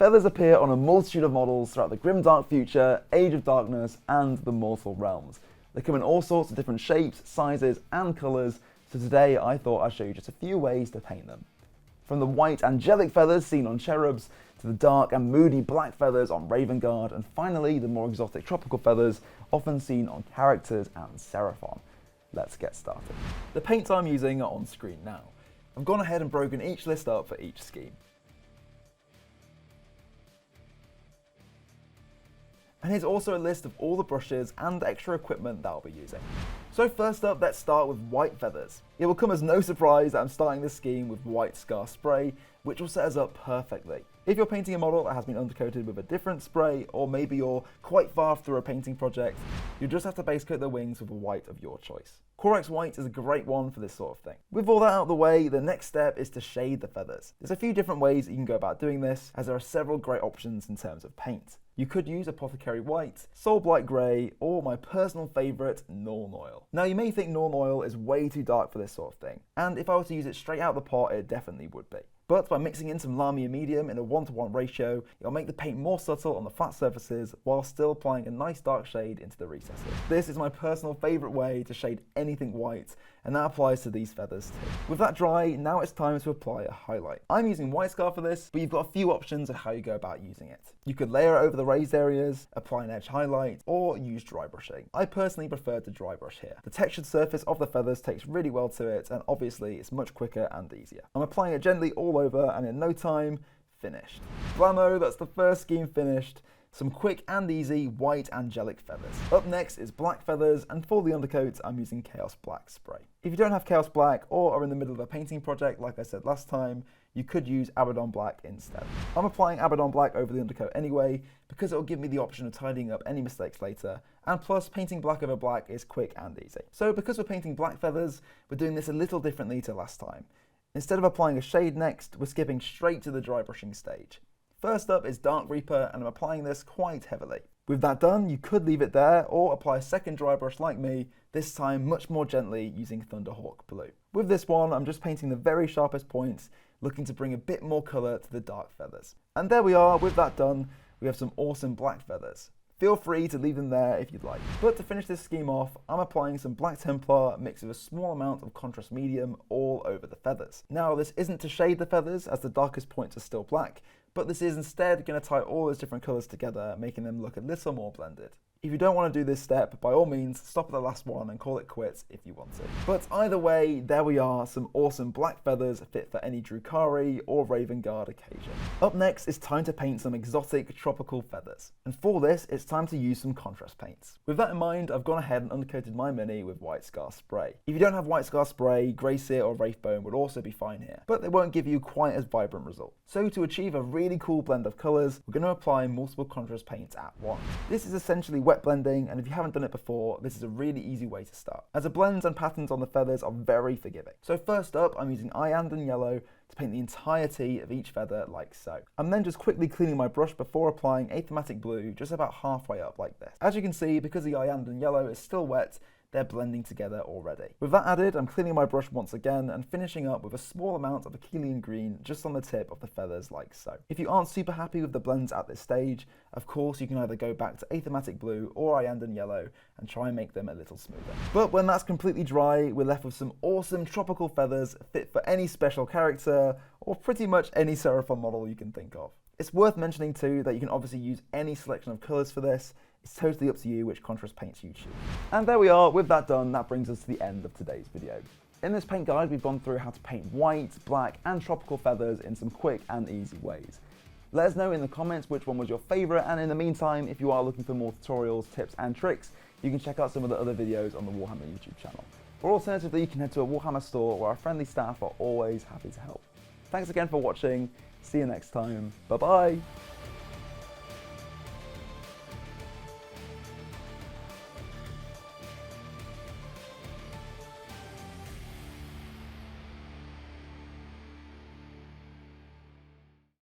Feathers appear on a multitude of models throughout the Grimdark Future, Age of Darkness, and the Mortal Realms. They come in all sorts of different shapes, sizes, and colours, so today I thought I'd show you just a few ways to paint them. From the white angelic feathers seen on cherubs, to the dark and moody black feathers on Raven Guard, and finally the more exotic tropical feathers often seen on characters and Seraphon. Let's get started. The paints I'm using are on screen now. I've gone ahead and broken each list up for each scheme. And here's also a list of all the brushes and extra equipment that I'll be using. So first up, let's start with white feathers. It will come as no surprise that I'm starting this scheme with white scar spray, which will set us up perfectly. If you're painting a model that has been undercoated with a different spray, or maybe you're quite far through a painting project, you just have to base coat the wings with a white of your choice. Corex White is a great one for this sort of thing. With all that out of the way, the next step is to shade the feathers. There's a few different ways that you can go about doing this, as there are several great options in terms of paint. You could use Apothecary White, Soul Blight Grey, or my personal favourite, Nuln Oil. Now you may think Nuln Oil is way too dark for this sort of thing, and if I were to use it straight out the pot, it definitely would be. But by mixing in some Lahmian Medium in a 1:1 ratio, it'll make the paint more subtle on the flat surfaces while still applying a nice dark shade into the recesses. This is my personal favourite way to shade anything white, and that applies to these feathers too. With that dry, now it's time to apply a highlight. I'm using White Scar for this, but you've got a few options of how you go about using it. You could layer it over the raised areas, apply an edge highlight, or use dry brushing. I personally prefer to dry brush here. The textured surface of the feathers takes really well to it, and obviously it's much quicker and easier. I'm applying it gently all over, and in no time, finished. Blammo, that's the first scheme finished. Some quick and easy white angelic feathers. Up next is black feathers, and for the undercoat I'm using Chaos Black spray. If you don't have Chaos Black or are in the middle of a painting project like I said last time, you could use Abaddon Black instead. I'm applying Abaddon Black over the undercoat anyway because it will give me the option of tidying up any mistakes later, and plus painting black over black is quick and easy. So because we're painting black feathers, we're doing this a little differently to last time. Instead of applying a shade next, we're skipping straight to the dry brushing stage. First up is Dark Reaper, and I'm applying this quite heavily. With that done, you could leave it there or apply a second dry brush like me, this time much more gently using Thunderhawk Blue. With this one, I'm just painting the very sharpest points, looking to bring a bit more colour to the dark feathers. And there we are, with that done, we have some awesome black feathers. Feel free to leave them there if you'd like. But to finish this scheme off, I'm applying some Black Templar mixed with a small amount of Contrast Medium all over the feathers. Now this isn't to shade the feathers as the darkest points are still black, but this is instead going to tie all those different colours together, making them look a little more blended. If you don't want to do this step, by all means, stop at the last one and call it quits if you want to. But either way, there we are, some awesome black feathers fit for any Drukhari or Raven Guard occasion. Up next, it's time to paint some exotic tropical feathers. And for this, it's time to use some contrast paints. With that in mind, I've gone ahead and undercoated my mini with White Scar spray. If you don't have White Scar spray, Grey Seer or Wraithbone would also be fine here, but they won't give you quite as vibrant result. So to achieve a really cool blend of colours, we're going to apply multiple contrast paints at once. This is essentially wet blending, and if you haven't done it before, this is a really easy way to start, as the blends and patterns on the feathers are very forgiving. So first up, I'm using Iyanden Yellow to paint the entirety of each feather like so. I'm then just quickly cleaning my brush before applying Athematic Blue just about halfway up like this. As you can see, because the Iyanden Yellow is still wet, they're blending together already. With that added, I'm cleaning my brush once again and finishing up with a small amount of Achillean Green just on the tip of the feathers like so. If you aren't super happy with the blends at this stage, of course you can either go back to Athematic Blue or Iyanden Yellow and try and make them a little smoother. But when that's completely dry, we're left with some awesome tropical feathers fit for any special character or pretty much any Seraphon model you can think of. It's worth mentioning too that you can obviously use any selection of colours for this. It's totally up to you which contrast paints you choose. And there we are, with that done, that brings us to the end of today's video. In this paint guide, we've gone through how to paint white, black, and tropical feathers in some quick and easy ways. Let us know in the comments which one was your favourite, and in the meantime, if you are looking for more tutorials, tips, and tricks, you can check out some of the other videos on the Warhammer YouTube channel. Or alternatively, you can head to a Warhammer store where our friendly staff are always happy to help. Thanks again for watching, see you next time, bye bye!